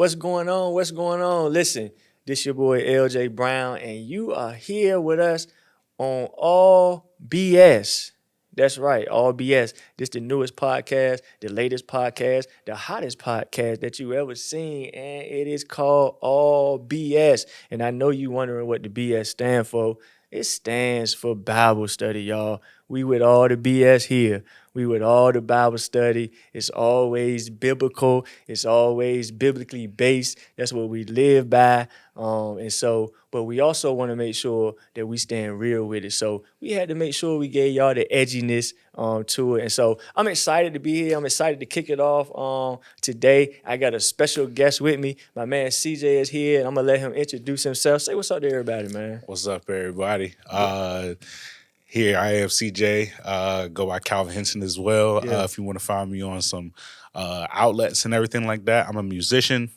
what's going on? What's going on? Listen, this your boy LJ Brown, and you are here with us on All BS. That's right, All BS. This the newest podcast, the latest podcast, the hottest podcast that you ever seen, and it is called All BS. And I know you wondering what the BS stand for. It stands for Bible study, y'all. We with all the BS here. We with all the Bible study. It's always biblical. It's always biblically based. That's what we live by. But we also want to make sure that we stand real with it. So we had to make sure we gave y'all the edginess to it. And so I'm excited to be here. I'm excited to kick it off today. I got a special guest with me. My man CJ is here, and I'm going to let him introduce himself. Say what's up to everybody, man. What's up, everybody? Here I am, CJ. Go by Calvin Henson as well. Yeah. If you want to find me on some outlets and everything like that, I'm a musician,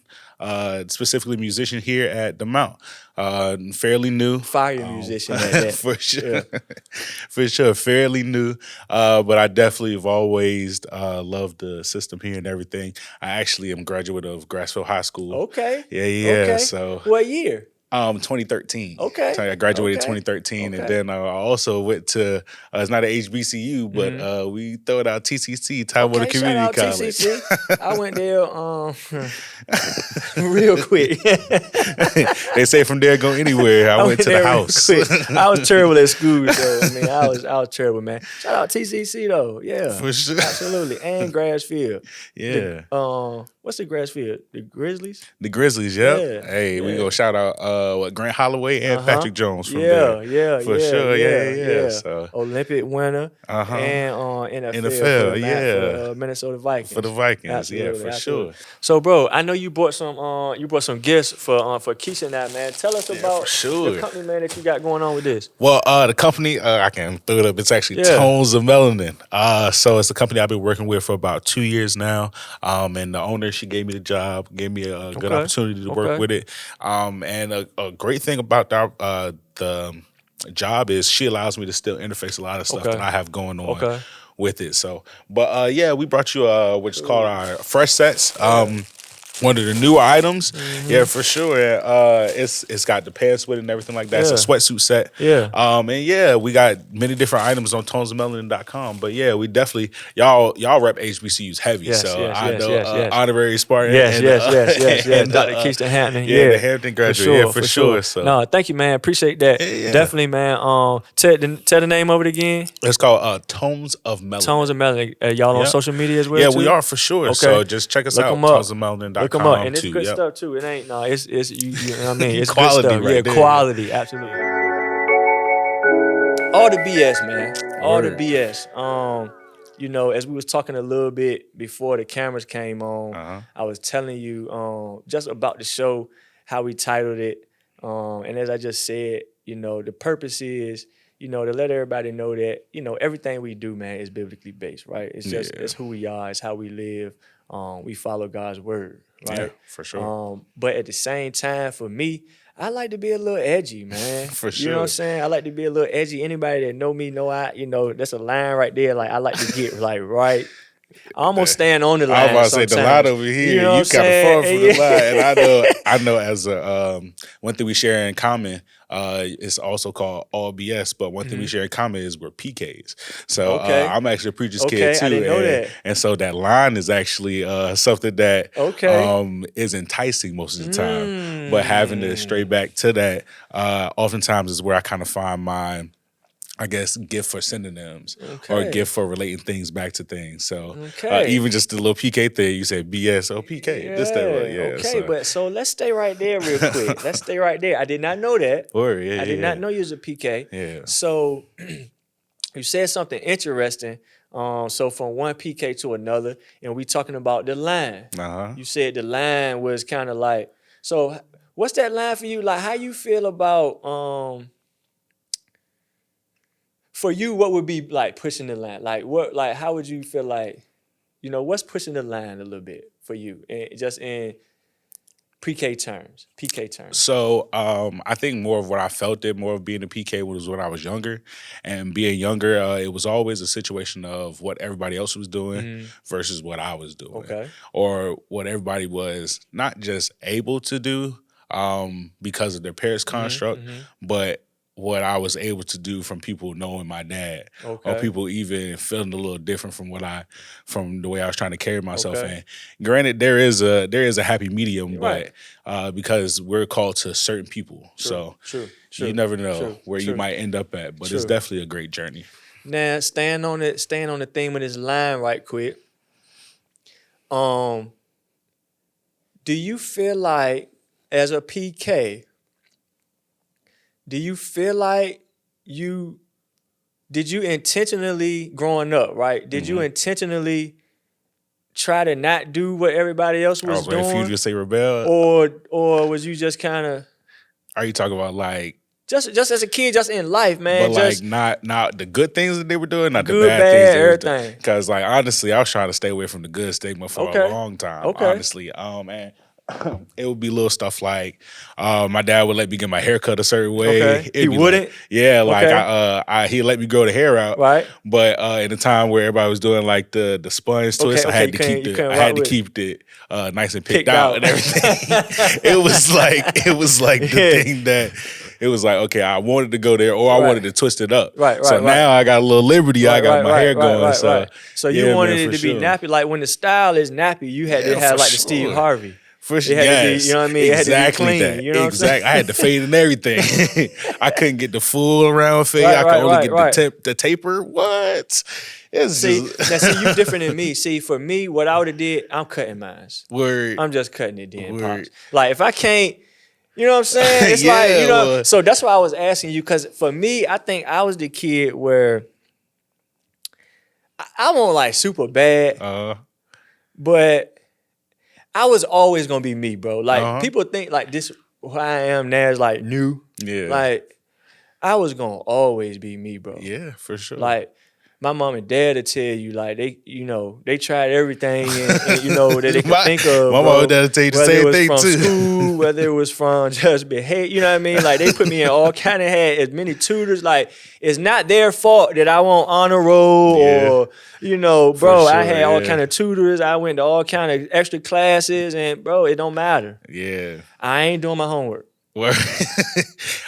specifically musician here at the Mount. Fairly new. Fire musician at that. For sure. Yeah. For sure. Fairly new. But I definitely have always loved the system here and everything. I actually am a graduate of Grassville High School. Okay. Yeah. Okay. So what year? 2013. Okay. So I graduated in 2013, and then I also went to it's not an HBCU, but we throw it out TCC, Tidewater Community College. TCC. I went there real quick. They say from there go anywhere. I went to the house. I was terrible at school, though. I mean, I was terrible, man. Shout out TCC though, yeah, For sure. absolutely, and Grassfield. Yeah. What's the Grassfield? The Grizzlies. The Grizzlies, yep. Yeah. Hey, we go shout out Grant Holloway and Patrick Jones from there. Yeah, For sure, yeah. So Olympic winner and NFL, for Minnesota Vikings. For the Vikings, Absolutely, for absolutely. sure. So, bro, I know you brought some gifts for Keshia and that, man. Tell us about for sure. the company, man, that you got going on with this. Well, the company, I can throw it up. It's actually Tones of Melanin. So it's a company I've been working with for about 2 years now. And the owner, she gave me the job, gave me a good opportunity to work with it. And a great thing about the job is she allows me to still interface a lot of stuff that I have going on with it. So, but we brought you what's called our fresh sets. One of the newer items, yeah, for sure. It's got the pants with it and everything like that. It's a sweatsuit set. Yeah. And we got many different items on tonesofmelanin.com. But yeah, we definitely y'all rep HBCUs heavy. I know honorary Spartan. Yes. And Dr. Keshia Hampton. Yeah, the Hampton graduate. For sure. So no, thank you, man. Appreciate that. Yeah. Definitely, man. Tell the name of it again. It's called Tones of Melanin. Tones of Melanin. Y'all on social media as well? Yeah, too? we are for sure. Okay. So just check us out. Tonesofmelanin.com. Look them up, and it's too. good stuff too. It ain't it's you know what I mean. It's quality, good stuff. right there. Quality, absolutely. All the BS, man. All the BS. As we was talking a little bit before the cameras came on, I was telling you just about the show, how we titled it, and as I just said, the purpose is, to let everybody know that everything we do, man, is biblically based, right? It's just it's who we are, it's how we live. We follow God's word, right? Yeah, for sure. But at the same time, for me, I like to be a little edgy, man. For sure. You know what I'm saying? I like to be a little edgy. Anybody that know me know that's a line right there. Like I like to get right. I almost stand on the line. I was about to say the line over here. You kind of far from the line, and I know as a one thing we share in common. It's also called All BS, but one thing we share in common is we're PKs. So I'm actually a preacher's kid too, I didn't know that. And so that line is actually something that is enticing most of the time. But having to stray back to that, oftentimes is where I kind of find my, I guess, gift for synonyms or a gift for relating things back to things. So even just the little PK thing, you said BS, PK. So let's stay right there real quick. Let's stay right there. I did not know that. I did not know you was a PK. Yeah. So you said something interesting. So from one PK to another, and we talking about the line. You said the line was kind of like, so what's that line for you? Like, how you feel about for you, what would be like pushing the line? Like how would you feel like, what's pushing the line a little bit for you? And just in pre-K terms, PK terms. So I think more of what I felt more of being a PK was when I was younger. And being younger, it was always a situation of what everybody else was doing versus what I was doing. Okay. Or what everybody was not just able to do because of their parents' construct, but what I was able to do from people knowing my dad, or people even feeling a little different from from the way I was trying to carry myself. And granted, there is a happy medium, but because we're called to certain people, so you never know where you might end up at. But it's definitely a great journey. Now, staying on the theme of this line right quick. Do you feel like as a PK? Do you feel like did you intentionally, growing up, right? Did you intentionally try to not do what everybody else was doing? If you just say rebel, or was you just kind of? Are you talking about like just as a kid, just in life, man? But just, like not the good things that they were doing, not good, the bad things. Everything. Because like honestly, I was trying to stay away from the good stigma for a long time. Honestly, and it would be little stuff like my dad would let me get my hair cut a certain way. He wouldn't? Like, yeah, like he'd let me grow the hair out. Right. But in the time where everybody was doing like the sponge twist, I had to keep it nice and picked out and everything. it was like the thing that it was like, okay, I wanted to go there or I wanted to twist it up. So now I got a little liberty. I got my hair going. So you wanted it to be nappy. Like when the style is nappy, you had to have like the Steve Harvey. For sure, yes. You know what I mean? Exactly, it had to be clean, that. You know exactly. I had to fade and everything. I couldn't get the full around fade. I could only get the taper. What? See, you different than me. See, for me, what I would have did, I'm cutting mine. Word. I'm just cutting it then, Pops. Like if I can't, you know what I'm saying? It's like, you know. Well, so that's why I was asking you, because for me, I think I was the kid where I won't like super bad, but I was always gonna be me, bro. Like people think like this, who I am now is like new. Yeah. Like I was gonna always be me, bro. Yeah, for sure. Like my mom and dad to tell you, like they tried everything and that they could think of. My mom and dad tell you the same thing too. Whether it was from school, whether it was from just behavior, you know what I mean? Like they put me in all kind of, had as many tutors. Like it's not their fault that I won't honor roll or bro. I had all kind of tutors. I went to all kind of extra classes, and bro, it don't matter. Yeah, I ain't doing my homework.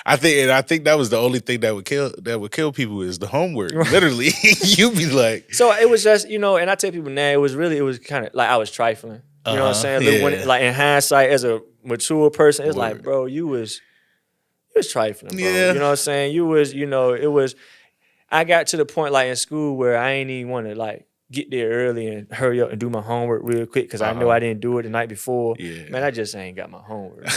I think that was the only thing that would kill people is the homework. Literally, you be like. So it was just and I tell people now it was kind of like I was trifling. You know what I'm saying? Yeah. When, like in hindsight, as a mature person, it's like, bro, you was trifling, bro. Yeah. You know what I'm saying? You was, it was. I got to the point like in school where I ain't even want to like get there early and hurry up and do my homework real quick because I know I didn't do it the night before. Yeah. Man, I just ain't got my homework.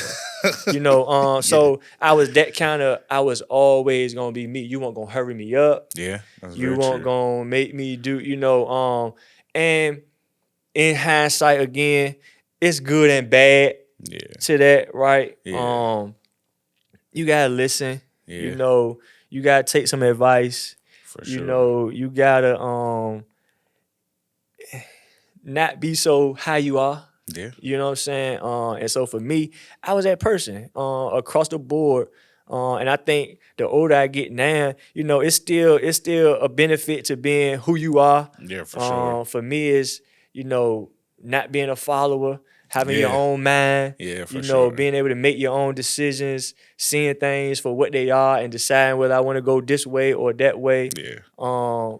So I was that kind of. I was always gonna be me. You weren't gonna hurry me up. Yeah, you weren't gonna make me do. And in hindsight, again, it's good and bad. Yeah. To that, right? Yeah. You gotta listen. Yeah. You gotta take some advice. For sure. You gotta not be so how you are. Yeah. You know what I'm saying? And so for me, I was that person across the board. And I think the older I get now, it's still a benefit to being who you are. Yeah, for sure. For me is, not being a follower, having your own mind. Yeah, for sure. Being able to make your own decisions, seeing things for what they are and deciding whether I want to go this way or that way. Yeah.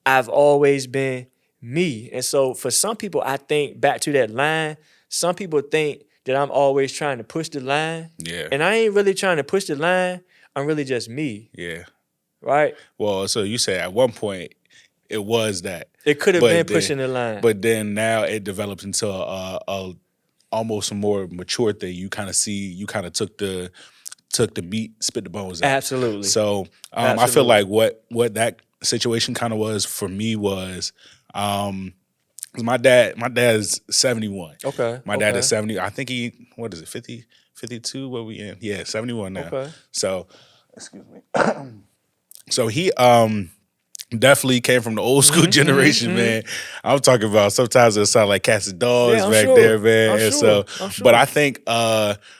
I've always been me. And so for some people, I think back to that line, some people think that I'm always trying to push the line. Yeah. And I ain't really trying to push the line. I'm really just me. Yeah. Right? Well, so you say at one point it was that. It could have been pushing the line. But then now it developed into a almost a more mature thing. You kind of took the meat, spit the bones out. Absolutely. So I feel like what that situation kind of was for me was my dad's 71. Okay. My dad is 70. I think 50, 52, what we in? Yeah, 71 now. Okay. So, excuse me. So he definitely came from the old school generation, man. I'm talking about sometimes it sound like cats and dogs back sure. there, man. I'm And sure. but I think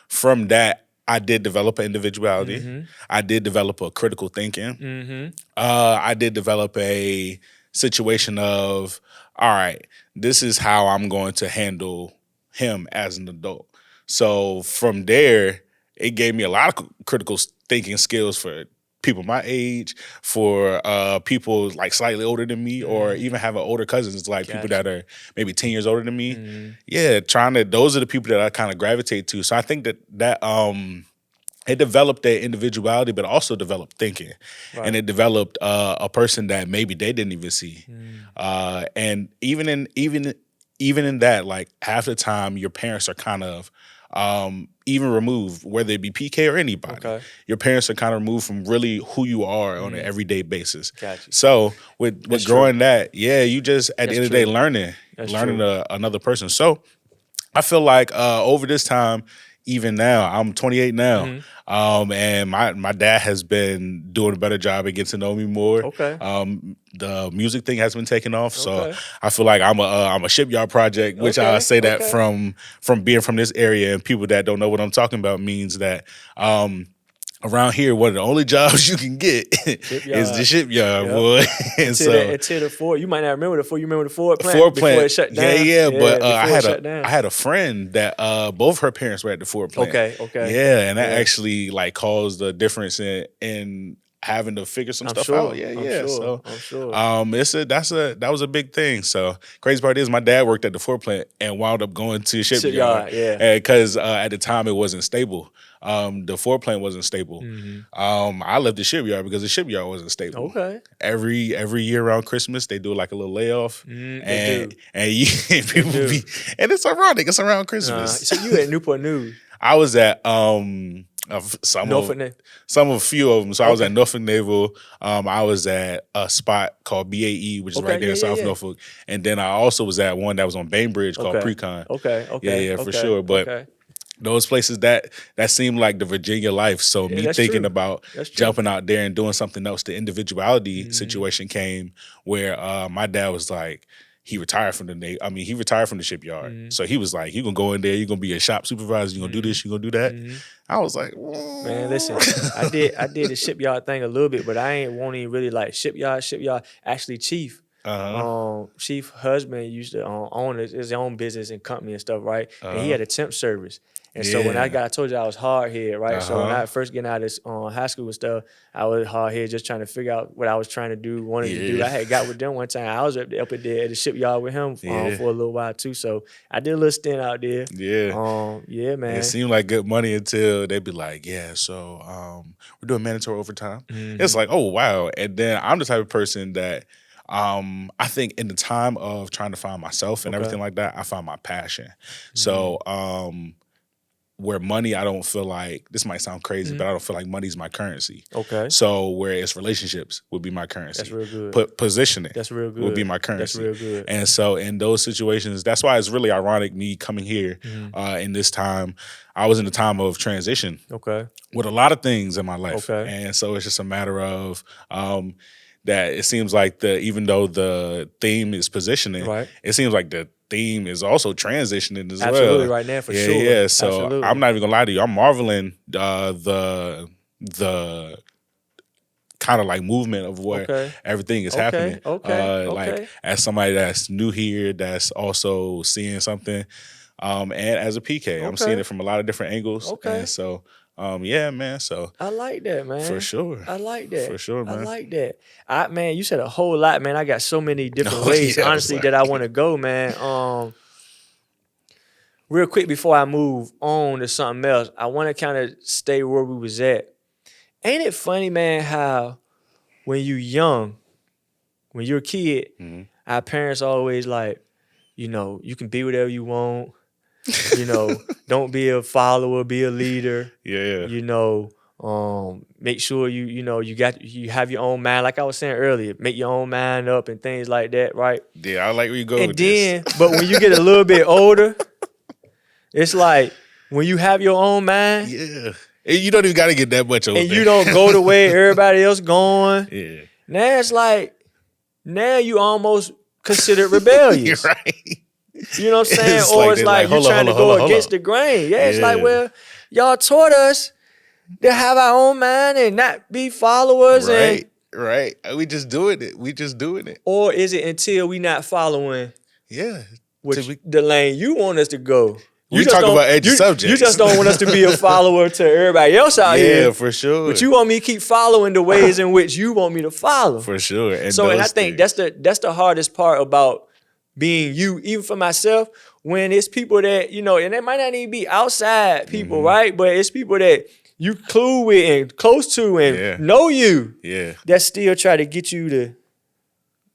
from that, I did develop an individuality. I did develop a critical thinking. I did develop a situation of, all right, this is how I'm going to handle him as an adult. So from there, it gave me a lot of critical thinking skills for people my age, for people like slightly older than me, or even having older cousins, like people that are maybe 10 years older than me. Yeah, those are the people that I kind of gravitate to. So I think that it developed their individuality, but also developed thinking, and it developed a person that maybe they didn't even see. And even in that, like half the time, your parents are kind of even removed, whether it be PK or anybody. Your parents are kind of removed from really who you are on an everyday basis. So with growing that, you just at the end of the day learning another person. So I feel like over this time, even now, I'm 28 now, and my dad has been doing a better job at getting to know me more. The music thing has been taking off, so I feel like I'm a shipyard project, which I say that from being from this area, and people that don't know what I'm talking about means that around here, one of the only jobs you can get is the shipyard, boy. And until the Ford, you might not remember the Ford. You remember the Ford plant? Before it shut down. But I had a friend that both her parents were at the Ford plant. Yeah, and that actually like caused a difference in having to figure some stuff out. So I'm sure. That was a big thing. So crazy part is my dad worked at the Ford plant and wound up going to shipyard. Because at the time it wasn't stable. The Ford plant wasn't stable. I left the shipyard because the shipyard wasn't stable. Every year around Christmas they do like a little layoff, and people be, and it's ironic. It's around Christmas. So you at Newport News? I was at a few of them. So I was at Norfolk Naval. I was at a spot called BAE, which is right there in South Norfolk, and then I also was at one that was on Bainbridge called Precon. For sure. But those places that seemed like the Virginia life. So me thinking about jumping out there and doing something else, the individuality situation came where my dad was like, he retired from the shipyard. So he was like, you're going to go in there, you're going to be a shop supervisor, you're going to do this, you're going to do that. I was like, whoa. Man, listen, I did the shipyard thing a little bit, but I ain't want even really like shipyard. Actually, Chief. Chief husband used to own his own business and company and stuff, right? And he had a temp service. And so when I told you I was hard head, right? So when I first getting out of this high school and stuff, I was hard head, just trying to figure out what I was trying to do, wanted to do. I had got with them one time. I was up there at the shipyard with him for a little while too. So I did a little stint out there. Man. It seemed like good money until they'd be like, so we're doing mandatory overtime. It's like, oh wow. And then I'm the type of person that I think in the time of trying to find myself and everything like that, I found my passion. So where money, I don't feel like, this might sound crazy, but I don't feel like money's my currency. So where it's relationships would be my currency. That's real good. Positioning That's real good. would be my currency. That's real good. And so in those situations, that's why it's really ironic me coming here in this time. I was in a time of transition with a lot of things in my life. And so it's just a matter of that it seems like even though the theme is positioning, it seems like the theme is also transitioning as well. Absolutely, right now for sure. Yeah. So absolutely. I'm not even gonna lie to you. I'm marveling the kind of like movement of what everything is happening. Like as somebody that's new here, that's also seeing something, and as a PK, I'm seeing it from a lot of different angles. And so. Man. So I like that, man. For sure. I like that. For sure, man. I like that. Man, you said a whole lot, man. I got so many different ways, honestly, that I want to go, man. Real quick before I move on to something else, I want to kind of stay where we was at. Ain't it funny, man, how when you young, when you're a kid, our parents always like, you can be whatever you want. Don't be a follower, be a leader. Make sure you have your own mind. Like I was saying earlier, make your own mind up and things like that, right? Yeah, I like where you go with this. But when you get a little bit older, it's like when you have your own mind. Yeah. And you don't even got to get that much older. And you don't go the way everybody else going. Yeah. Now it's like now you almost considered rebellious. Right. You know what I'm saying? Or it's like you're trying to go against the grain. Yeah, it's like, well, y'all taught us to have our own mind and not be followers. Right. We just doing it. Or is it until we not following the lane you want us to go? You talk about edgy subjects. You just don't want us to be a follower to everybody else out here. Yeah, for sure. But you want me to keep following the ways in which you want me to follow. For sure. And I think that's the hardest part about being you, even for myself, when it's people that, you know, and it might not even be outside people, right? But it's people that you clue with and close to and know you. Yeah. That still try to get you to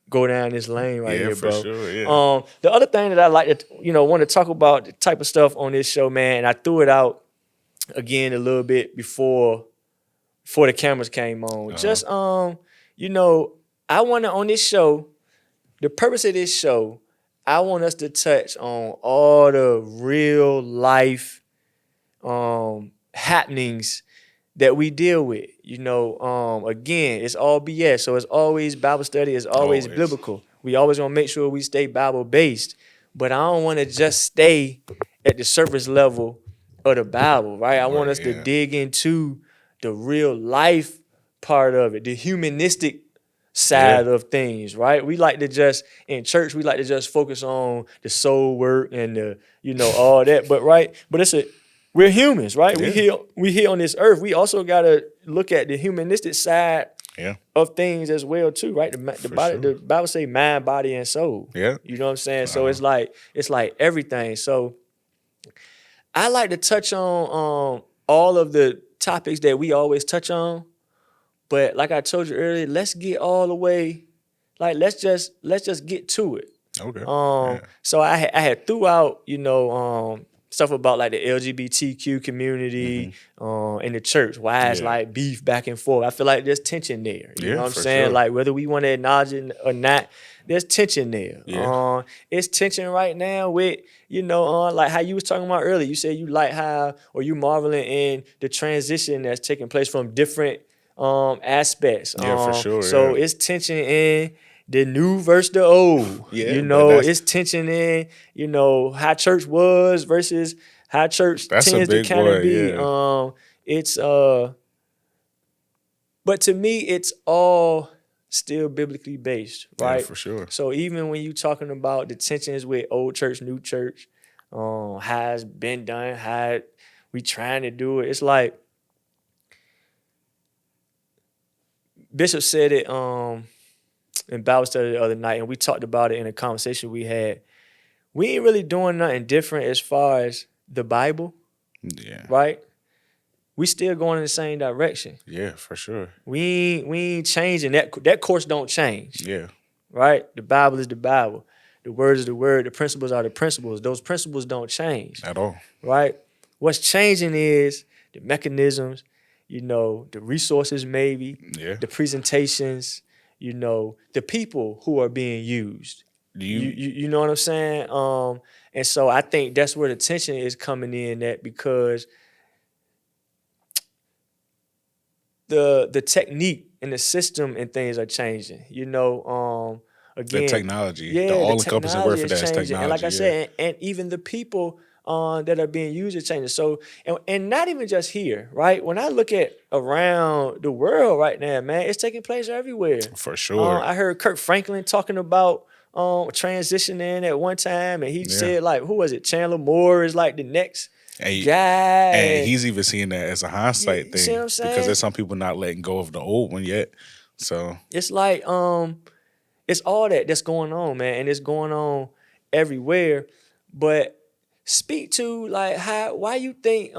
go down this lane right here, bro. For sure, yeah. The other thing that I like to, you know, want to talk about the type of stuff on this show, man, and I threw it out again a little bit before the cameras came on. Just, you know, I want to, on this show, the purpose of this show, I want us to touch on all the real life happenings that we deal with. You know, again, it's all BS. So it's always Bible study. It's always biblical. We always want to make sure we stay Bible-based. But I don't want to just stay at the surface level of the Bible, right? I want us to dig into the real life part of it, the humanistic side of things, right? We like to just, in church, we like to just focus on the soul work and the, you know, all that. But we're humans, right? Yeah. We here on this earth. We also gotta look at the humanistic side of things as well too, right? The Bible say mind, body, and soul. Yeah. You know what I'm saying? So it's like everything. So I like to touch on all of the topics that we always touch on. But like I told you earlier, let's get all the way, like let's just get to it. Okay. So I had threw out, you know, stuff about like the LGBTQ community and the church. Why it's like beef back and forth. I feel like there's tension there. You know what I'm saying? Sure. Like whether we want to acknowledge it or not, there's tension there. Yeah. It's tension right now with, you know, like how you was talking about earlier. You said you like how, or you marveling in the transition that's taking place from different aspects. For sure. So it's tension in the new versus the old. Yeah, you know, it's tension in, you know, how church was versus how church tends to kind of be. Yeah. But to me, it's all still biblically based, right? Yeah, for sure. So even when you talking about the tensions with old church, new church, how it's been done, how we trying to do it, it's like Bishop said it in Bible study the other night, and we talked about it in a conversation we had. We ain't really doing nothing different as far as the Bible. Yeah. Right? We still going in the same direction. Yeah, for sure. We ain't changing. That course don't change. Yeah. Right? The Bible is the Bible. The word is the word. The principles are the principles. Those principles don't change. At all. Right? What's changing is the mechanisms, you know, the resources maybe, the presentations, you know, the people who are being used. You know what I'm saying? And so I think that's where the tension is coming in at, because the technique and the system and things are changing. You know, again, the technology, the all-encompassing word for that is technology. And like I said, and even the people that are being used is changing. So, and not even just here, right? When I look at around the world right now, man, it's taking place everywhere. For sure. I heard Kirk Franklin talking about transitioning at one time, and he said, like, who was it? Chandler Moore is like the next guy. And he's even seeing that as a hindsight thing. See what I'm saying? Because there's some people not letting go of the old one yet. So it's like, it's all that's going on, man, and it's going on everywhere. But speak to like why you think,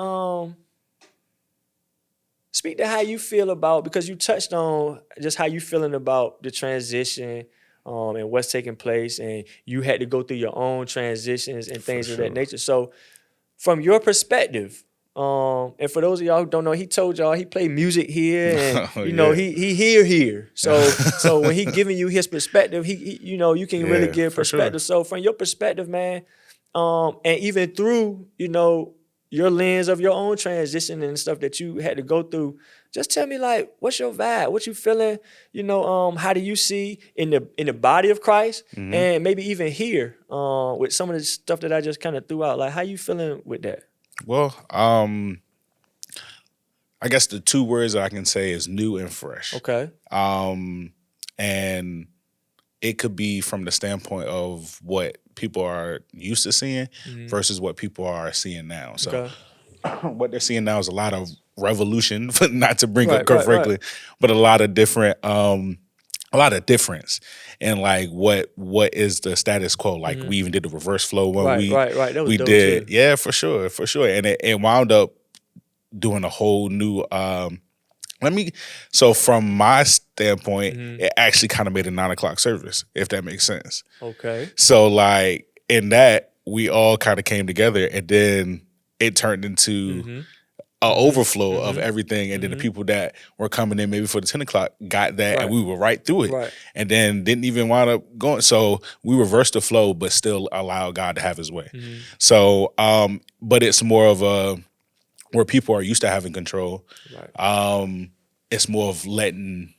speak to how you feel about, because you touched on just how you feeling about the transition and what's taking place, and you had to go through your own transitions and things of that nature. So from your perspective, and for those of y'all who don't know, he told y'all he played music here, and you know he here. So when he giving you his perspective, he you know, you can really give perspective. Sure. So from your perspective, man, and even through, you know, your lens of your own transition and stuff that you had to go through. Just tell me, like, what's your vibe? What you feeling? You know, how do you see in the body of Christ, and maybe even here with some of the stuff that I just kind of threw out? Like, how you feeling with that? Well, I guess the two words I can say is new and fresh. Okay. And it could be from the standpoint of what people are used to seeing versus what people are seeing now. So what they're seeing now is a lot of revolution, not to bring up Kurt Franklin, but a lot of different, a lot of difference in like what is the status quo. Like we even did the reverse flow when we That was we dope did, too. yeah, for sure, and it wound up doing a whole new. So from my standpoint, it actually kind of made a 9 o'clock service, if that makes sense. Okay. So like in that, we all kind of came together, and then it turned into an overflow of everything. And then the people that were coming in maybe for the 10 o'clock got that, and we were right through it, and then didn't even wind up going. So we reversed the flow, but still allowed God to have His way. So, but it's more of a where people are used to having control. It's more of letting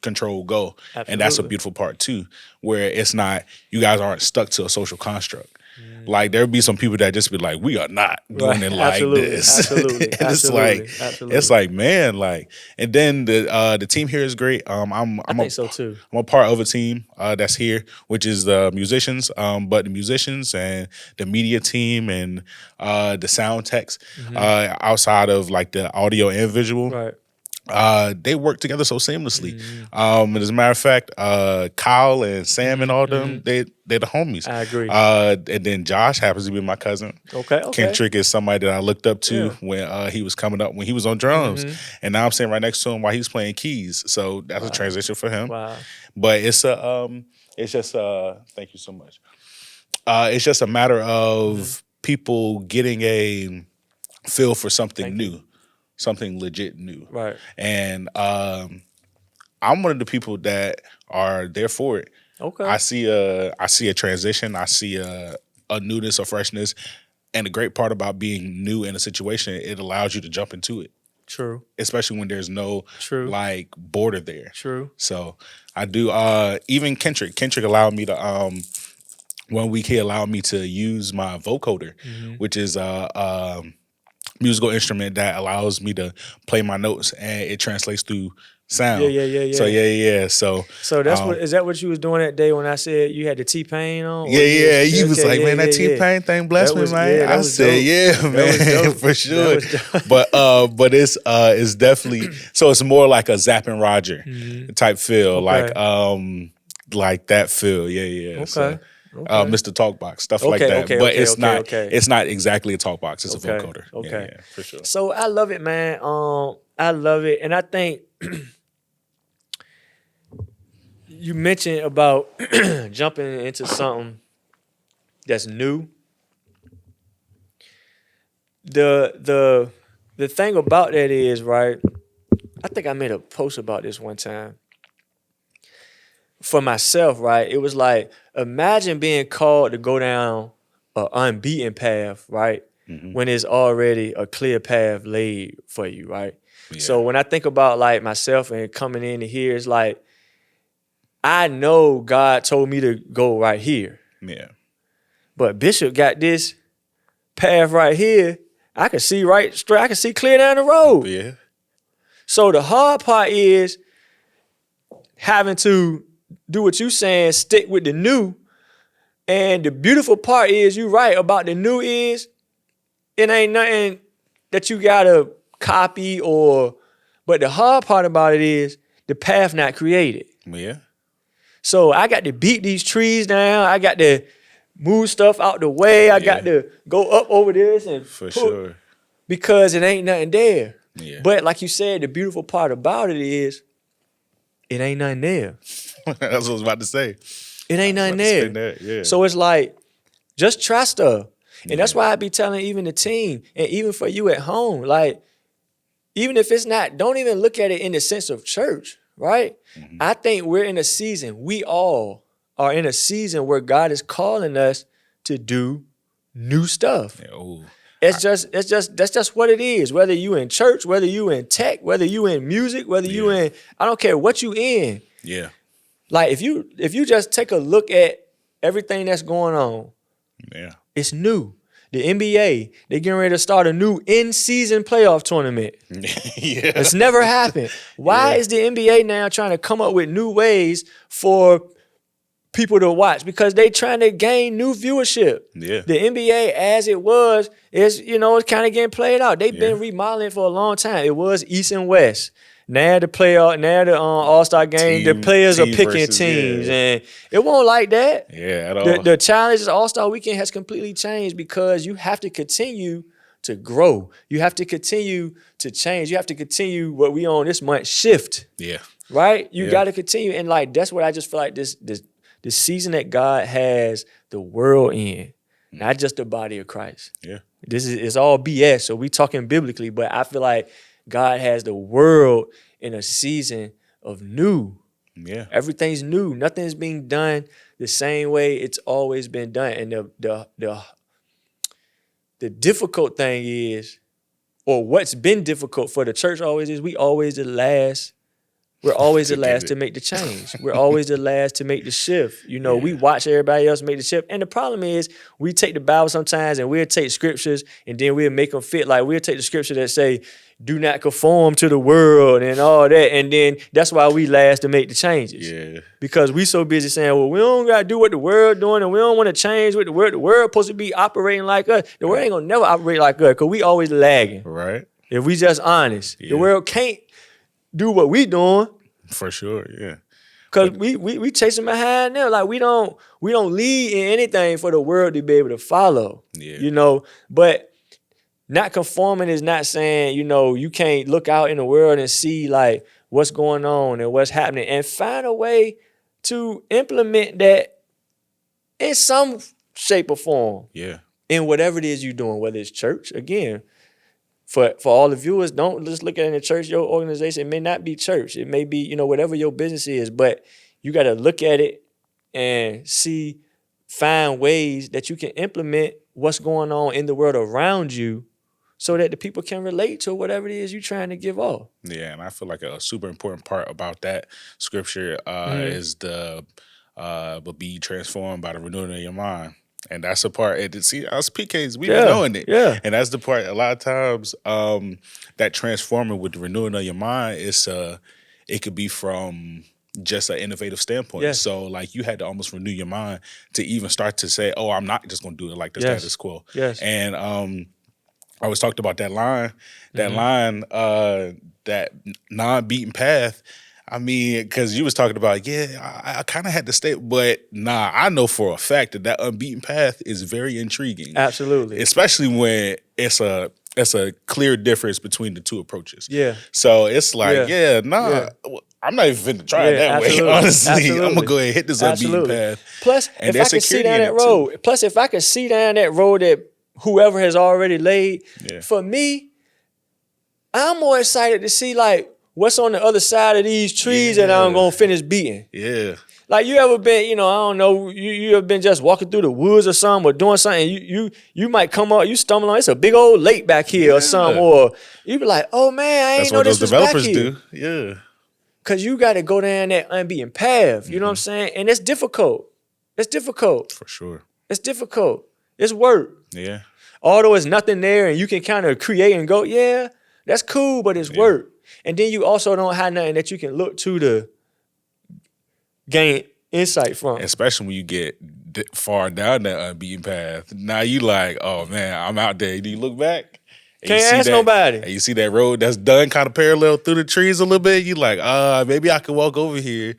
control go. Absolutely. And that's a beautiful part too, where it's not, you guys aren't stuck to a social construct. Like there'll be some people that just be like, we are not doing it like this. Absolutely. And it's like, man, like, and then the team here is great. I think so too. I'm a part of a team that's here, which is the musicians, but the musicians and the media team and the sound techs, outside of like the audio and visual. They work together so seamlessly. And as a matter of fact, Kyle and Sam and all them, they're the homies. I agree. And then Josh happens to be my cousin. Okay. Kendrick is somebody that I looked up to when he was coming up, when he was on drums. And now I'm sitting right next to him while he's playing keys. So that's a transition for him. Wow. But it's just thank you so much. It's just a matter of people getting a feel for something new. Something legit new. Right. And I'm one of the people that are there for it. Okay. I see a transition. I see a newness or freshness. And the great part about being new in a situation, it allows you to jump into it. True. Especially when there's no like border there. True. So I do even Kendrick allowed me to 1 week he allowed me to use my vocoder, which is musical instrument that allows me to play my notes and it translates through sound. Yeah. So that's is that what you was doing that day when I said you had the T-Pain on? You was like, man, that T-Pain thing blessed me, man. I said, yeah, man, for sure. But it's definitely, so it's more like a Zapp and Roger type feel, like that feel. Yeah. Okay. So, Mr. Talkbox, stuff like that. But it's not exactly a talkbox. It's a vocoder. Okay. Yeah, for sure. So I love it, man. I love it. And I think you mentioned about jumping into something that's new. The thing about that is, right, I think I made a post about this one time. For myself, right, it was like, imagine being called to go down an unbeaten path, right, when there's already a clear path laid for you, right? Yeah. So when I think about like myself and coming in here, it's like, I know God told me to go right here. Yeah. But Bishop got this path right here. I can see right straight. I can see clear down the road. Yeah. So the hard part is having to do what you saying, stick with the new. And the beautiful part is, you right about the new is, it ain't nothing that you gotta copy but the hard part about it is the path not created. Yeah. So I got to beat these trees down. I got to move stuff out the way. I got to go up over this and sure. Because it ain't nothing there. Yeah. But like you said, the beautiful part about it is it ain't nothing there. That's what I was about to say. It ain't nothing there. Yeah. So it's like, just try stuff. And that's why I be telling even the team, and even for you at home, like, even if it's not, don't even look at it in the sense of church, right? Mm-hmm. I think we're in a season, we all are in a season where God is calling us to do new stuff. That's just what it is. Whether you in church, whether you in tech, whether you in music, whether you in, I don't care what you in. Yeah. Like if you just take a look at everything that's going on, it's new. The NBA, they're getting ready to start a new in-season playoff tournament. It's never happened. Why is the NBA now trying to come up with new ways for people to watch? Because they trying to gain new viewership. Yeah. The NBA, as it was, is it's kind of getting played out. They've been remodeling for a long time. It was East and West. Now the All-Star game, the players are picking teams, and it won't like that. Yeah, at all. The challenge All-Star Weekend has completely changed because you have to continue to grow. You have to continue to change. You have to continue what we on this month shift. Yeah. Right? You got to continue, and like that's what I just feel like this season that God has the world in, not just the body of Christ. Yeah. It's all BS. So we talking biblically, but I feel like God has the world in a season of new. Yeah. Everything's new. Nothing's being done the same way it's always been done. And the difficult thing is, or what's been difficult for the church always is, we're always the last to make the change. We're always the last to make the shift. We watch everybody else make the shift. And the problem is we take the Bible sometimes and we'll take scriptures and then we'll make them fit. Like we'll take the scripture that say, do not conform to the world and all that. And then that's why we last to make the changes. Yeah. Because we so busy saying, well, we don't got to do what the world doing and we don't want to change what the world. The world supposed to be operating like us. The world ain't going to never operate like us because we always lagging. Right. If we just honest. Yeah. The world can't do what we doing. For sure, yeah. Cause we chasing behind them. Like we don't lead in anything for the world to be able to follow. Yeah. But not conforming is not saying, you can't look out in the world and see like what's going on and what's happening and find a way to implement that in some shape or form. Yeah. In whatever it is you're doing, whether it's church, again. For all the viewers, don't just look at it in the church. Your organization, it may not be church. It may be, whatever your business is, but you got to look at it and find ways that you can implement what's going on in the world around you so that the people can relate to whatever it is you're trying to give off. Yeah, and I feel like a super important part about that scripture is but be transformed by the renewing of your mind. And that's the part, see, us PKs, we been knowing it. Yeah. And that's the part, a lot of times, that transforming with the renewing of your mind, it could be from just an innovative standpoint. Yeah. So, like, you had to almost renew your mind to even start to say, oh, I'm not just going to do it like this status quo. Yes. And I always talked about that line, that non-beaten path. I mean, because you was talking about, I kind of had to stay, but I know for a fact that unbeaten path is very intriguing. Absolutely. Especially when it's a clear difference between the two approaches. Yeah. So it's like, I'm not even finna try it that way, honestly. Absolutely. I'm going to go ahead and hit this unbeaten path. Plus, if I could see down that road, that whoever has already laid, for me, I'm more excited to see, like, what's on the other side of these trees that I'm going to finish beating. Yeah. Like you ever been, I don't know, you ever been just walking through the woods or something or doing something, you might come up, you stumble on, it's a big old lake back here or something, or you be like, oh man, I ain't know this was back here. That's what those developers do, yeah. Because you got to go down that unbeaten path, you know what I'm saying? And it's difficult. It's difficult. For sure. It's difficult. It's work. Yeah. Although it's nothing there and you can kind of create and go, that's cool, but it's work. And then you also don't have nothing that you can look to gain insight from. Especially when you get far down that unbeaten path. Now you like, oh man, I'm out there. Do you look back? Can't ask nobody. And you see that road that's done kind of parallel through the trees a little bit. You like, maybe I could walk over here.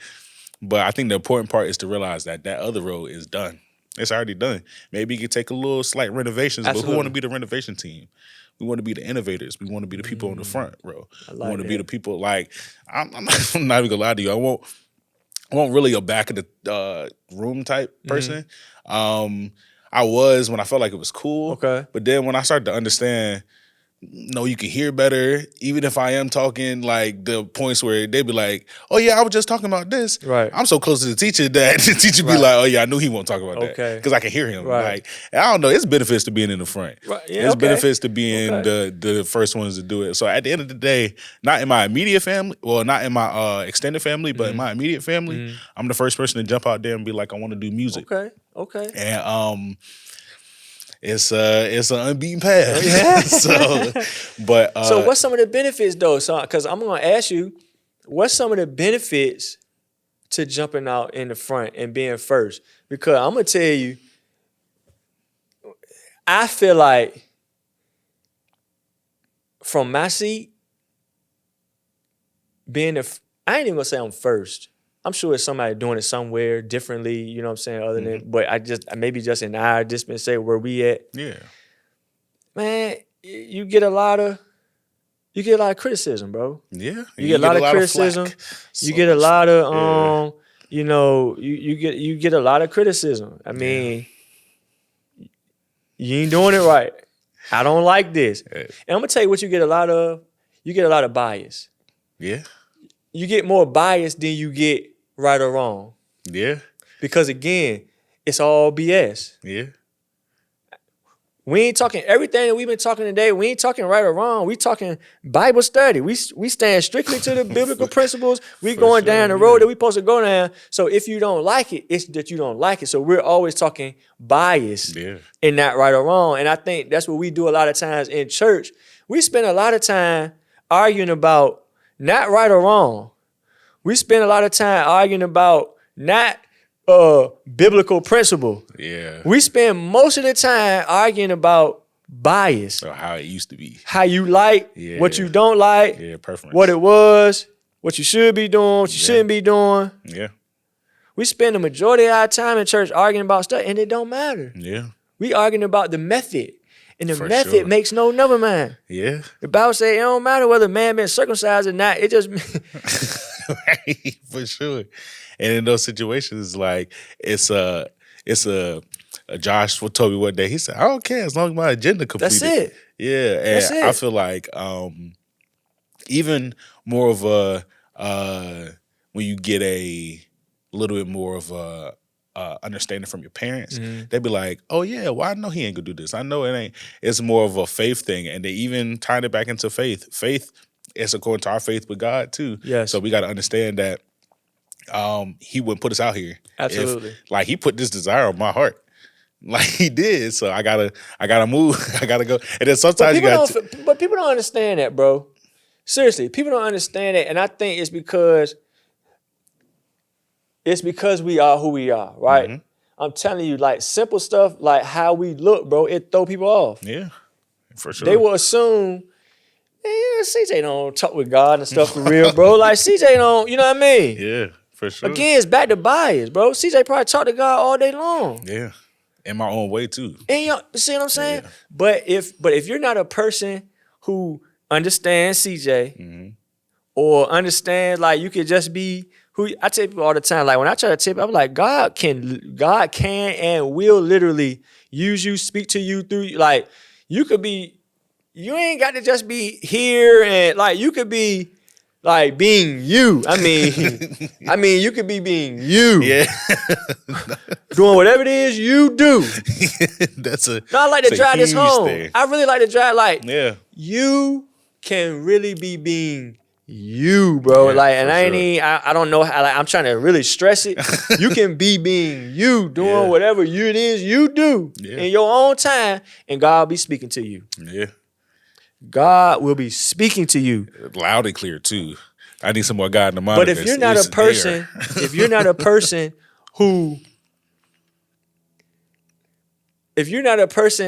But I think the important part is to realize that other road is done. It's already done. Maybe you could take a little slight renovations, but who want to be the renovation team? We want to be the innovators. We want to be the people on the front row. We want to be the people like I'm not even gonna lie to you. I won't really a back of the room type person. I was when I felt like it was cool. Okay. But then when I started to understand no, you can hear better. Even if I am talking like the points where they be like, oh yeah, I was just talking about this. Right. I'm so close to the teacher that the teacher be like, oh yeah, I knew he won't talk about that. Because I can hear him. Right. Like, I don't know. It's benefits to being in the front. Right. Yeah, There's benefits to being the first ones to do it. So at the end of the day, not in my immediate family, well, not in my extended family, but in my immediate family, I'm the first person to jump out there and be like, I want to do music. Okay. And it's an unbeaten path. Yeah. So what's some of the benefits though? So, because I'm gonna ask you, what's some of the benefits to jumping out in the front and being first? Because I'm gonna tell you, I feel like from my seat, I ain't even gonna say I'm first. I'm sure it's somebody doing it somewhere differently, you know what I'm saying, other than, but maybe just in our dispensation where we at. Yeah. Man, you get a lot of criticism, bro. Yeah. You get a lot of criticism. You get a lot of you get a lot of criticism. I mean, you ain't doing it right. I don't like this. And I'm gonna tell you what you get a lot of. You get a lot of bias. Yeah. You get more bias than you get right or wrong. Yeah. Because again, it's all BS. Yeah. We ain't talking everything that we've been talking today. We ain't talking right or wrong. We talking Bible study. We stand strictly to the biblical principles. We going down the road that we supposed to go down. So if you don't like it, it's that you don't like it. So we're always talking bias and not right or wrong. And I think that's what we do a lot of times in church. We spend a lot of time arguing about not right or wrong. We spend a lot of time arguing about not biblical principle. Yeah. We spend most of the time arguing about bias. So how it used to be. How you like, what you don't like, preference. what it was, what you should be doing, what you shouldn't be doing. Yeah. We spend the majority of our time in church arguing about stuff, and it don't matter. Yeah. We arguing about the method. And the method makes no number man. Yeah. The Bible says it don't matter whether man been circumcised or not. It just right, for sure. And in those situations, like it's a Josh told me one day, he said, I don't care as long as my agenda completed. That's it. Yeah. And That's it. I feel like even more of a when you get a little bit more of a understanding from your parents, they'd be like, oh yeah, well I know he ain't gonna do this. I know it ain't. It's more of a faith thing. And they even tied it back into faith. Faith is according to our faith with God too. Yes. So we gotta understand that he wouldn't put us out here. Absolutely. Like he put this desire on my heart. Like he did. So I gotta move. I gotta go. And then sometimes but people don't understand that, bro. Seriously, people don't understand it. And I think it's because we are who we are, right? Mm-hmm. I'm telling you, like simple stuff like how we look, bro, it throw people off. Yeah, for sure. They will assume, CJ don't talk with God and stuff for real, bro. Like CJ don't, you know what I mean? Yeah, for sure. Again, it's back to bias, bro. CJ probably talk to God all day long. Yeah, in my own way too. And you see what I'm saying? Yeah. But if you're not a person who understands CJ or understands, like you could just be who I tell people all the time, like when I try to tell people, I'm like, God can and will literally use you, speak to you through, like you ain't got to just be here and like you could be like being you. I mean, you could be being you. Yeah. Doing whatever it is you do. I like to drive this home. Thing. I really like to drive you can really be being you, bro. Yeah, like, and I don't know how, like, I'm trying to really stress it. You can be being you, doing whatever it is you do in your own time, and God will be speaking to you. Yeah. God will be speaking to you. Loud and clear, too. I need some more God in the monitor. But if you're not a person,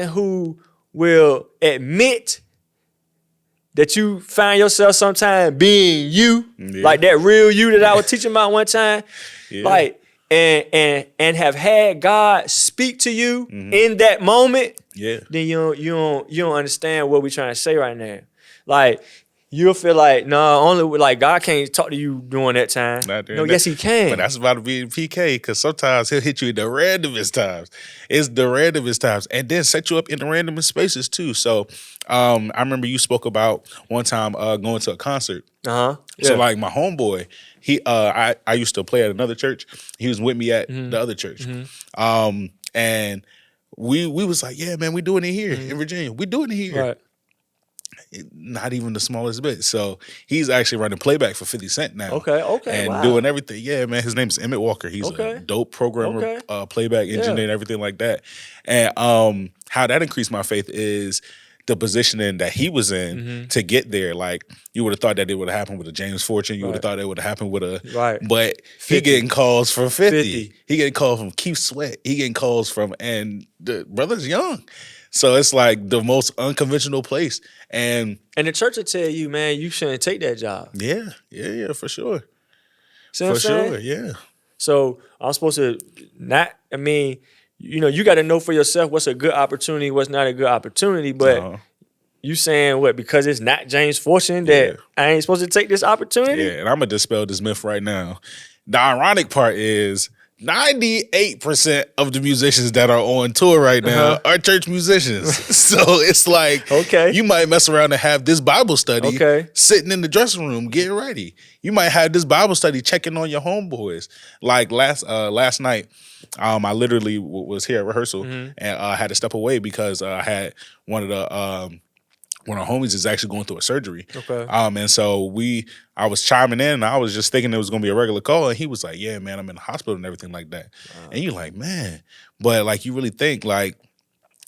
who will admit that you find yourself sometimes being you, like that real you that I was teaching about one time, like and have had God speak to you in that moment, then you don't understand what we're trying to say right now. Like you'll feel like, no, only like God can't talk to you during that time. No, yes, He can. But that's about to be PK, because sometimes He'll hit you in the randomest times. It's the randomest times, and then set you up in the randomest spaces too. So, I remember you spoke about one time going to a concert. Yeah. So like my homeboy, I used to play at another church. He was with me at the other church, and we was like, yeah, man, we doing it here in Virginia. We doing it here. Right. Not even the smallest bit. So he's actually running playback for 50 Cent now. Okay. And doing everything. Yeah, man. His name is Emmett Walker. He's a dope programmer, playback engineer, and everything like that. And how that increased my faith is the positioning that he was in to get there. Like, you would have thought that it would have happened with a James Fortune. You would have thought it would have happened with a but 50. He getting calls from 50. He getting calls from Keith Sweat. He getting calls from, and the brother's young. So it's like the most unconventional place. And the church will tell you, man, you shouldn't take that job. Yeah, for sure. See what I'm saying? For sure, yeah. So I'm supposed to you got to know for yourself what's a good opportunity, what's not a good opportunity. But you saying what, because it's not James Fortune that I ain't supposed to take this opportunity? Yeah, and I'm going to dispel this myth right now. The ironic part is 98% of the musicians that are on tour right now are church musicians. So it's like, you might mess around and have this Bible study sitting in the dressing room getting ready. You might have this Bible study checking on your homeboys. Like last night, I literally was here at rehearsal and I had to step away because I had one of our homies is actually going through a surgery. And so I was chiming in and I was just thinking it was going to be a regular call. And he was like, yeah, man, I'm in the hospital and everything like that. And you're like, man, but like, you really think like,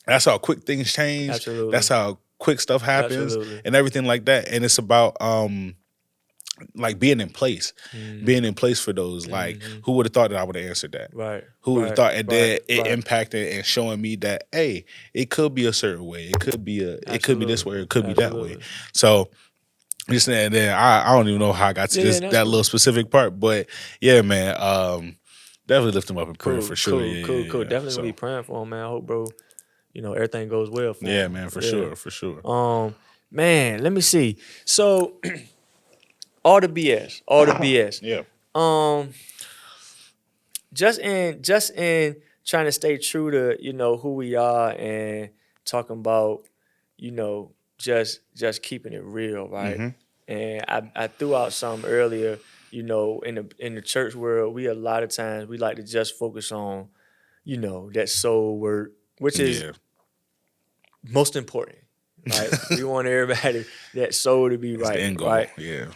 that's how quick things change. Absolutely. That's how quick stuff happens and everything like that. And it's about, like being in place for those. Like, who would have thought that I would have answered that? Right. Who would have thought? And then it impacted and showing me that, hey, it could be a certain way. It could be it could be this way. Or it could be that way. So just and then I don't even know how I got to that little specific part, but yeah, man, definitely lift him up in prayer for sure. Cool. Definitely gonna be praying for him, man. I hope, bro, everything goes well for him. Yeah, man, for sure. Man, let me see. So. All the BS. Yeah. Just in trying to stay true to, who we are and talking about, just keeping it real, right? And I threw out something earlier, in the church world, a lot of times we like to just focus on, that soul work, which is most important. Right, we want everybody that soul to be right, the end goal. Right? Yeah.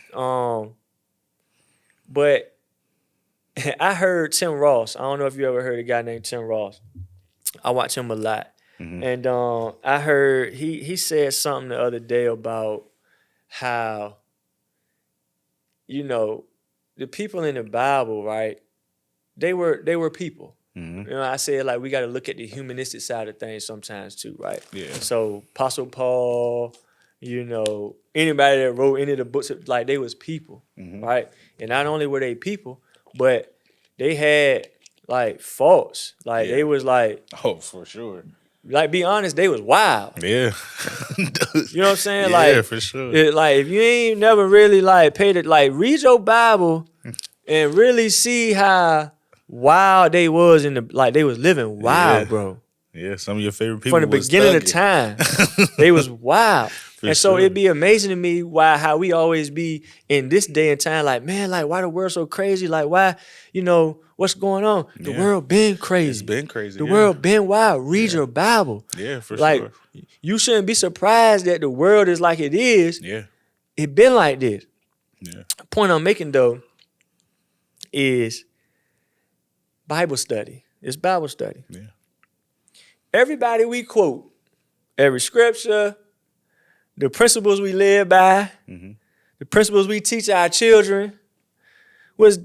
But I heard Tim Ross. I don't know if you ever heard a guy named Tim Ross. I watch him a lot, and I heard he said something the other day about how, the people in the Bible, right? They were people. I said, like, we got to look at the humanistic side of things sometimes too, right? Yeah. So Apostle Paul, anybody that wrote any of the books, like, they was people, right? And not only were they people, but they had like faults. Like they was like, oh, for sure. Like, be honest, they was wild. Yeah. You know what I'm saying? Yeah, like, for sure. Like, if you ain't never really like paid it, like, read your Bible and really see how wild they was they was living wild, bro. Yeah, some of your favorite people from the beginning of time. They was wild. And so it'd be amazing to me how we always be in this day and time, like, man, like, why the world so crazy? Like, why, what's going on? The world been crazy. It's been crazy. The world been wild. Read your Bible. Yeah, for like, sure. You shouldn't be surprised that the world is like it is. Yeah. It been like this. Yeah. The point I'm making, though, is Bible study. It's Bible study. Yeah. Everybody we quote, every scripture, the principles we live by, the principles we teach our children, was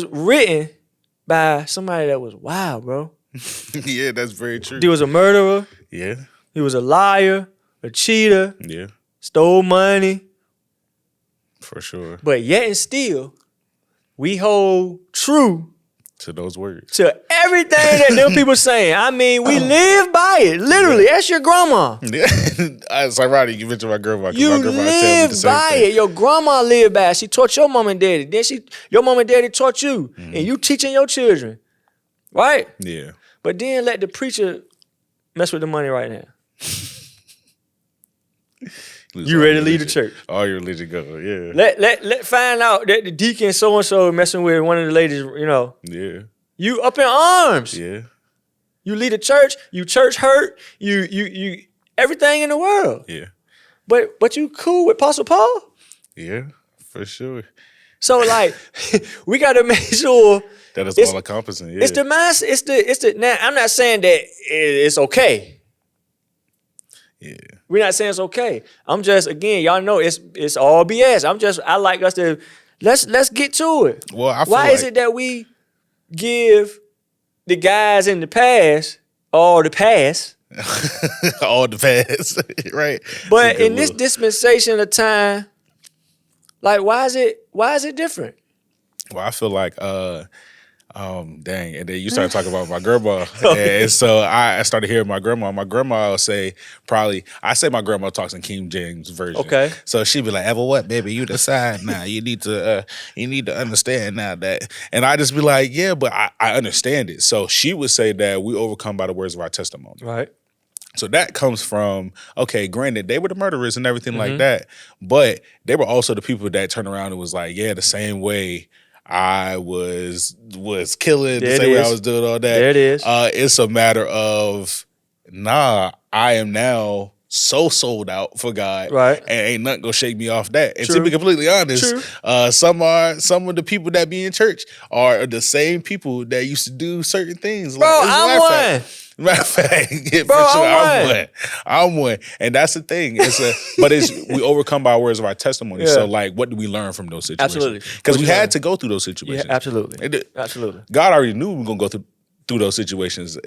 written by somebody that was wild, bro. Yeah, that's very true. He was a murderer. Yeah. He was a liar, a cheater. Yeah. Stole money. For sure. But yet and still, we hold true To those words. To everything that them people saying. I mean, we live by it. Literally, ask your grandma. It's ironic you mentioned my grandma. You my grandma live me the by thing. it. Your grandma lived by it. She taught your mom and daddy. Then your mom and daddy taught you. And you teaching your children. Right? Yeah. But then let the preacher mess with the money right now. You ready to leave the church? All your religion go, yeah. Let find out that the deacon so-and-so messing with one of the ladies, Yeah. You up in arms. Yeah. You lead a church, you church hurt, you everything in the world. Yeah. But you cool with Apostle Paul? Yeah, for sure. So like we gotta make sure that is all encompassing. Yeah. It's the mindset, it's the now I'm not saying that it's okay. Yeah. We're not saying it's okay. I'm just, again, y'all know it's all BS. I like us to let's get to it. Well, why is it that we give the guys in the past all the pass? All the pass, right? But in this dispensation of time, like why is it different? Well, I feel like dang. And then you started talking about my grandma. And so I started hearing my grandma. My grandma will say I say my grandma talks in King James Version. Okay. So she'd be like, ever what, baby? You decide now. You need to understand now that. And I just be like, yeah, but I understand it. So she would say that we overcome by the words of our testimony. Right. So that comes from, okay, granted, they were the murderers and everything like that. But they were also the people that turned around and was like, yeah, the same way I was killing, the same way I was doing all that. There it is. It's a matter of, I am now so sold out for God, right? And ain't nothing gonna shake me off that. And to be completely honest, some of the people that be in church are the same people that used to do certain things. Bro, I'm one. Matter of fact, yeah, bro, for sure, I'm one, and that's the thing. But we overcome by words of our testimony. Yeah. So, like, what do we learn from those situations? Absolutely, because we had to go through those situations. Yeah, absolutely, absolutely. God already knew we were gonna go through those situations.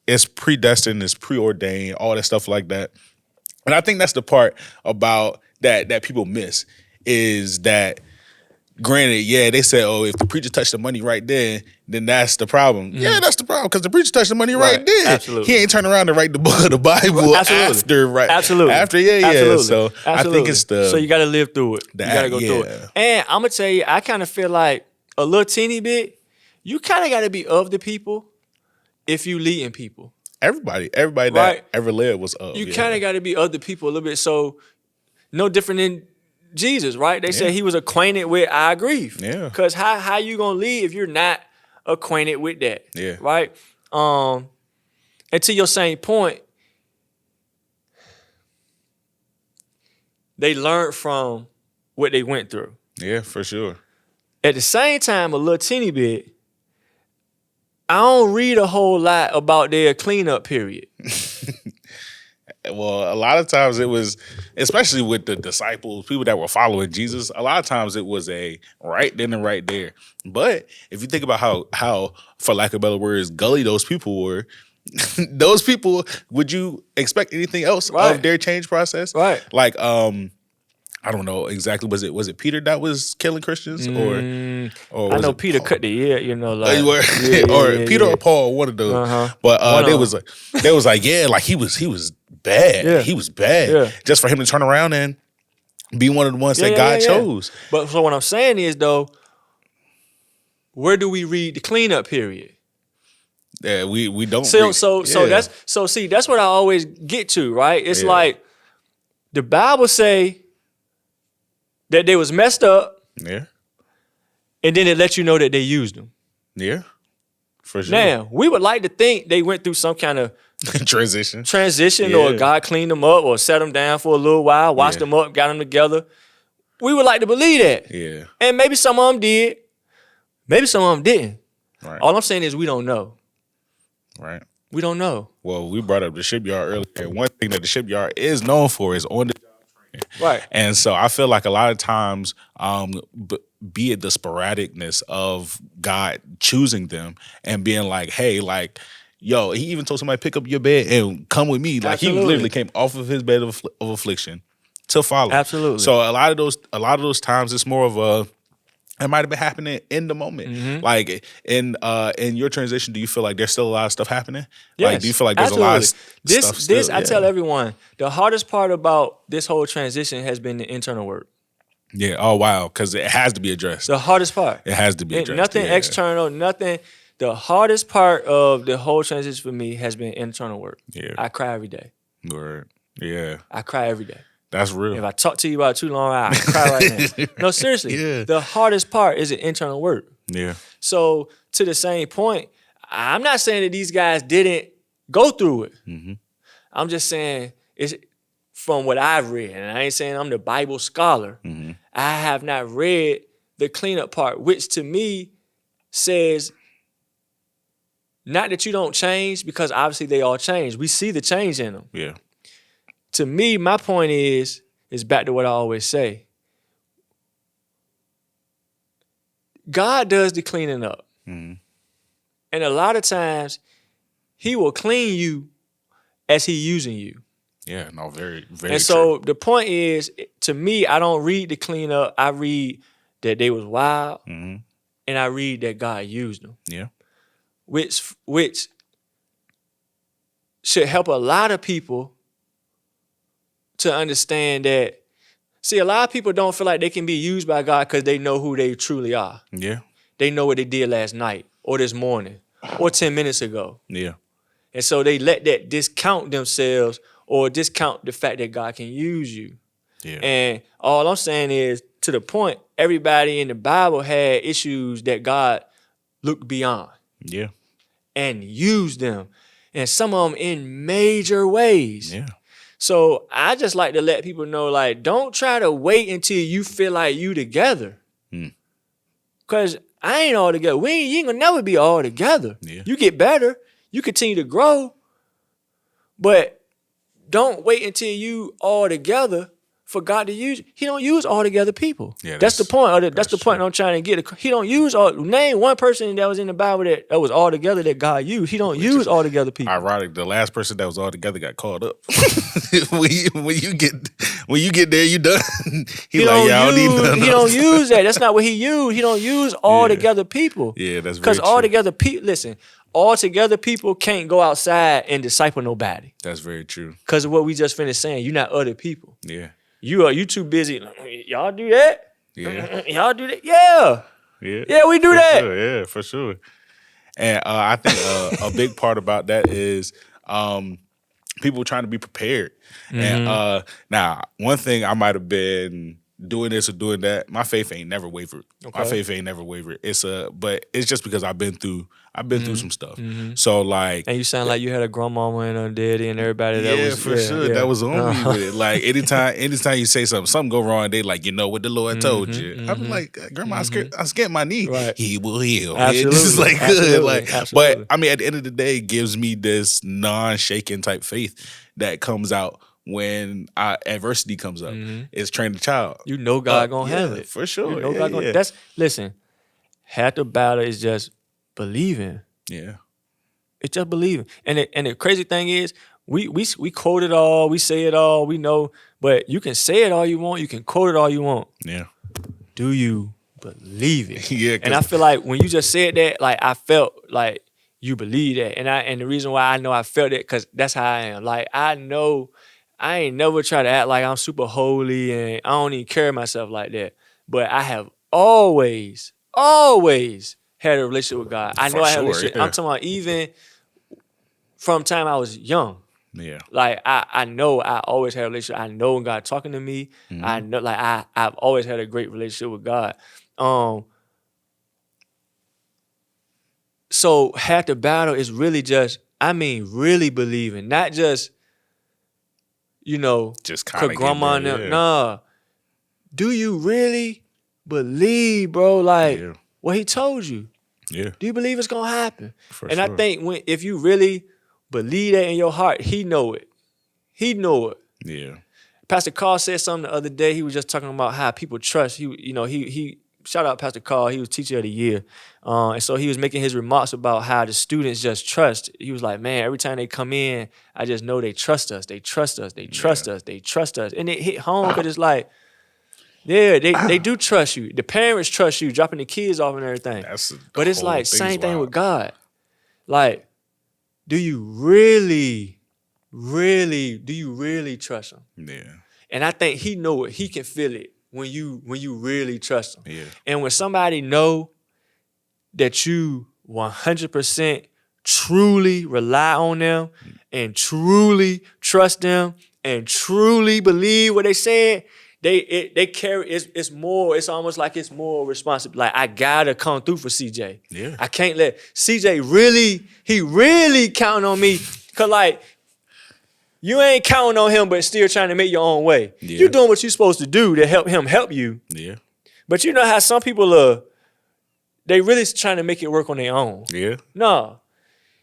It's predestined, it's preordained, all that stuff like that. And I think that's the part about that people miss is that. Granted, yeah, they said, oh, if the preacher touched the money right then that's the problem. Yeah, that's the problem because the preacher touched the money right then. Absolutely. He ain't turning around to write the book of the Bible after, right? Absolutely. After, yeah. Absolutely. So absolutely. I think it's So you got to live through it. You got to go through it. And I'm going to tell you, I kind of feel like a little teeny bit, you kind of got to be of the people if you leading people. Everybody that ever lived was of. You kind of got to be of the people a little bit. So no different than Jesus, right? They said he was acquainted with our grief. Yeah. Because how you gonna lead if you're not acquainted with that? Yeah. Right? And to your same point, they learned from what they went through. Yeah, for sure. At the same time, a little teeny bit, I don't read a whole lot about their cleanup period. Well, a lot of times it was, especially with the disciples, people that were following Jesus, a lot of times it was a right then and right there. But if you think about how for lack of better words, gully those people were, those people, would you expect anything else of their change process? Right. Like, I don't know exactly. Was it Peter that was killing Christians, or I know Peter cut the ear, Peter or Paul, one of those. But they was like, like he was bad. Yeah. He was bad. Yeah. Just for him to turn around and be one of the ones that God chose. But so what I'm saying is though, where do we read the cleanup period? Yeah, we don't. That's what I always get to, right? It's like the Bible say that they was messed up. Yeah. And then it let you know that they used them. Yeah. For sure. Now, we would like to think they went through some kind of transition or God cleaned them up or set them down for a little while, washed them up, got them together. We would like to believe that. Yeah. And maybe some of them did. Maybe some of them didn't. Right. All I'm saying is we don't know. Right. We don't know. Well, we brought up the shipyard earlier. One thing that the shipyard is known for is on the job training. Right. And so I feel like a lot of times, be it the sporadicness of God choosing them and being like, hey, like, yo, he even told somebody pick up your bed and come with me. Like Absolutely. He literally came off of his bed of affliction to follow. Absolutely. So a lot of those times it's more of a, It might have been happening in the moment. Like in your transition, do you feel like there's still a lot of stuff happening? Yes, like, do you feel like there's absolutely. a lot of stuff still? This I tell everyone, the hardest part about this whole transition has been the internal work. Yeah. Oh, wow. Because it has to be addressed. The hardest part. It has to be addressed. Nothing external, nothing. The hardest part of the whole transition for me has been internal work. Yeah. I cry every day. Word. Yeah. I cry every day. That's real. If I talk to you about too long, I cry right now. No, seriously. Yeah. The hardest part is the internal work. Yeah. So to the same point, I'm not saying that these guys didn't go through it. I'm just saying it's from what I've read, and I ain't saying I'm the Bible scholar. I have not read the cleanup part, which to me says not that you don't change, because obviously they all change. We see the change in them. Yeah. To me, my point is back to what I always say. God does the cleaning up. And a lot of times, he will clean you as he using you. Yeah, no, very, very And so the point is, to me, I don't read the cleanup. I read that they was wild, and I read that God used them. Yeah. Which should help a lot of people to understand that. See, a lot of people don't feel like they can be used by God because they know who they truly are. Yeah. They know what they did last night or this morning or 10 minutes ago. Yeah. And so they let that discount themselves or discount the fact that God can use you. Yeah. And all I'm saying is, to the point, everybody in the Bible had issues that God looked beyond. Yeah. And used them. And some of them in major ways. Yeah. So I just like to let people know, like, don't try to wait until you feel like you together. Because I ain't all together. You ain't gonna never be all together. Yeah. You get better. You continue to grow. But don't wait until you all together for God to use you. He don't use all together people. Yeah, that's the point. That's the point true. I'm trying to get. He don't use name one person that was in the Bible that was all together that God used. He don't use all together people. Ironic, the last person that was all together got called up. when you get there, you done. He don't use that. That's not what he used. He don't use all together people. Yeah, that's very because true. all together people. Listen, all together people can't go outside and disciple nobody. That's very true. Because of what we just finished saying, you're not other people. Yeah. You too busy. Y'all do that? Yeah. Y'all do that? Yeah. Yeah. Yeah, we do that. Sure. Yeah, for sure. And I think a big part about that is people trying to be prepared. And now, one thing I might have been doing this or doing that, my faith ain't never wavered. Okay. My faith ain't never wavered. But it's just because I've been through some stuff. So like, and you sound like you had a grandmama and a daddy and everybody that was for sure that was on me with it. Like anytime you say something go wrong, they like, you know what the Lord told you. I'm like, Grandma, I scared my knee. Right. He will heal. Absolutely. This is like good. Like, absolutely. But I mean, at the end of the day, it gives me this non-shaken type faith that comes out when adversity comes up. It's train the child. You know God gonna have it. For sure. You know God gonna, listen, half the battle is just believing. Yeah. It's just believing. And the crazy thing is, we quote it all, we say it all, we know, but you can say it all you want, you can quote it all you want. Yeah. Do you believe it? Yeah. And I feel like when you just said that, like I felt like you believe that. And the reason why I know I felt it, because that's how I am. Like I know I ain't never try to act like I'm super holy and I don't even carry myself like that. But I have always had a relationship with God. I know I have a relationship. Yeah. I'm talking about even from the time I was young. Yeah. Like I know I always had a relationship. I know God talking to me. I know I've always had a great relationship with God. So half the battle is really just, really believing, not just, just kind of grandma and them. Nah. Do you really believe, bro? Like what he told you? Yeah. Do you believe it's gonna happen? For and sure. I think if you really believe that in your heart, he know it. He know it. Yeah. Pastor Carl said something the other day. He was just talking about how people trust. He shout out Pastor Carl. He was teacher of the year. And so he was making his remarks about how the students just trust. He was like, man, every time they come in, I just know they trust us. They trust us. They trust us. They trust us. And it hit home because it's like, Yeah, they do trust you. The parents trust you, dropping the kids off and everything. But it's like same thing with God. Like, do you really trust him? Yeah. And I think he know it. He can feel it when you really trust him. Yeah. And when somebody know that you 100% truly rely on them and truly trust them and truly believe what they said, they carry it's more. It's almost like it's more responsible. Like, I gotta come through for CJ. Yeah. I can't let CJ really counting on me, cause like you ain't counting on him, but still trying to make your own way. Yeah. You're doing what you're supposed to do to help him help you. Yeah. But you know how some people are. They really trying to make it work on their own. Yeah. No.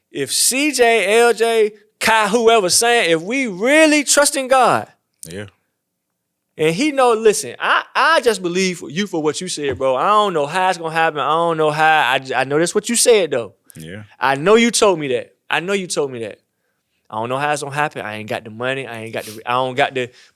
If CJ, LJ, Kai, whoever saying, if we really trust in God. Yeah. And he know, listen, I just believe you for what you said, bro. I don't know how it's going to happen. I don't know how. I know that's what you said, though. Yeah. I know you told me that. I don't know how it's going to happen. I ain't got the money.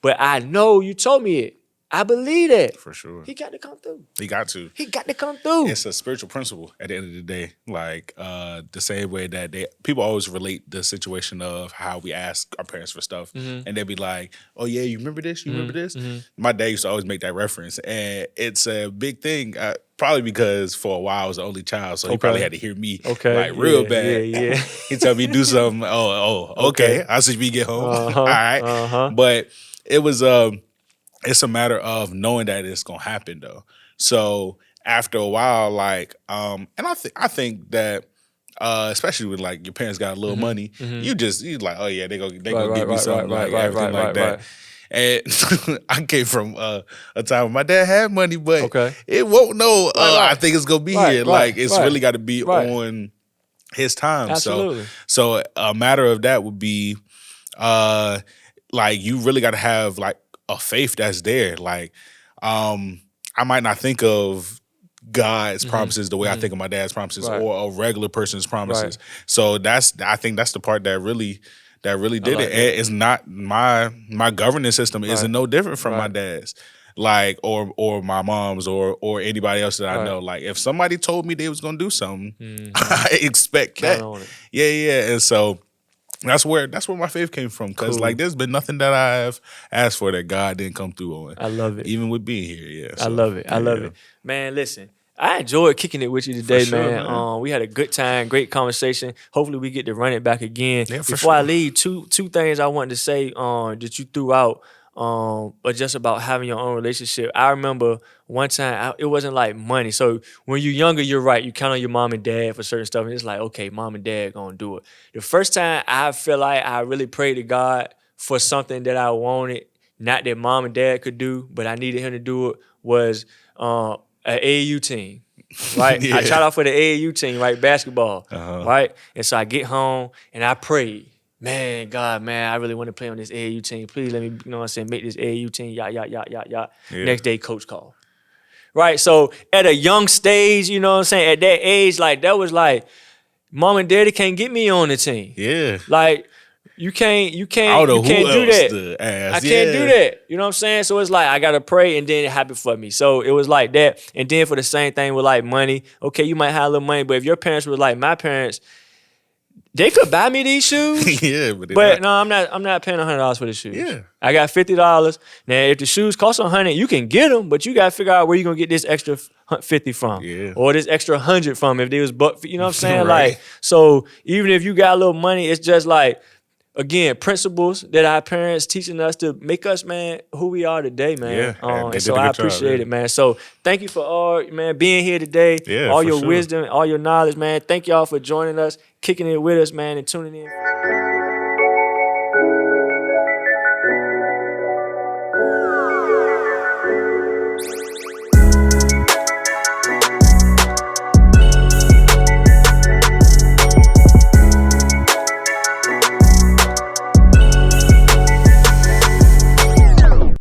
But I know you told me it. I believe that. For sure. He got to come through. He got to come through. It's a spiritual principle at the end of the day. Like the same way that people always relate the situation of how we ask our parents for stuff. Mm-hmm. And they'd be like, oh yeah, you remember this? You remember this? Mm-hmm. My dad used to always make that reference. And it's a big thing, probably because for a while I was the only child. So he probably had to hear me like real bad. Yeah. He told me to do something. Okay. I'll see you get home. All right. But it was... it's a matter of knowing that it's gonna happen though. So after a while, like, and I think that especially with like your parents got a little money, you like, oh yeah, they gonna give me something everything like that. And I came from a time when my dad had money, but it won't know. I think it's gonna be here. Like it's really got to be on his time. Absolutely. So a matter of that would be, like you really got to have like a faith that's there. Like, I might not think of God's promises the way I think of my dad's promises or a regular person's promises. So I think that's the part that really did it. It's not my governance system isn't no different from my dad's. Like or my mom's or anybody else that I know. Like if somebody told me they was gonna do something, I expect that. Yeah. And so that's where my faith came from. Because like there's been nothing that I've asked for that God didn't come through on. I love it. Even with being here, yeah. So, I love it. Man, listen. I enjoyed kicking it with you today, man. We had a good time, great conversation. Hopefully we get to run it back again. Yeah, Before I leave, two things I wanted to say that you threw out. But just about having your own relationship. I remember one time, it wasn't like money. So when you're younger, you're right. You count on your mom and dad for certain stuff. And it's like, okay, mom and dad gonna do it. The first time I feel like I really prayed to God for something that I wanted, not that mom and dad could do, but I needed him to do it, was an AAU team. Right? I tried out for the AAU team, right? Basketball. Right? And so I get home and I prayed. Man, God, man, I really want to play on this AAU team. Please let me, you know what I'm saying, make this AAU team, Yeah. Next day, coach called. Right? So at a young stage, you know what I'm saying, at that age, like, that was like, mom and daddy can't get me on the team. Yeah. Like, you can't do that. I can't do that. You know what I'm saying? So it's like, I got to pray, and then it happened for me. So it was like that. And then for the same thing with like money, okay, you might have a little money, but if your parents were like my parents, they could buy me these shoes. Yeah, but no, I'm not paying $100 for the shoes. Yeah. I got $50. Now, if the shoes cost $100, you can get them, but you got to figure out where you're going to get this extra $50 from. Yeah. Or this extra $100 from if they was you know what I'm saying? Right. Like, so even if you got a little money, it's just like, again, principles that our parents teaching us to make us, man, who we are today, man. Yeah, and so I appreciate it, man. So thank you for all, man, being here today. Yeah, all your wisdom, all your knowledge, man. Thank y'all for joining us, kicking it with us, man, and tuning in.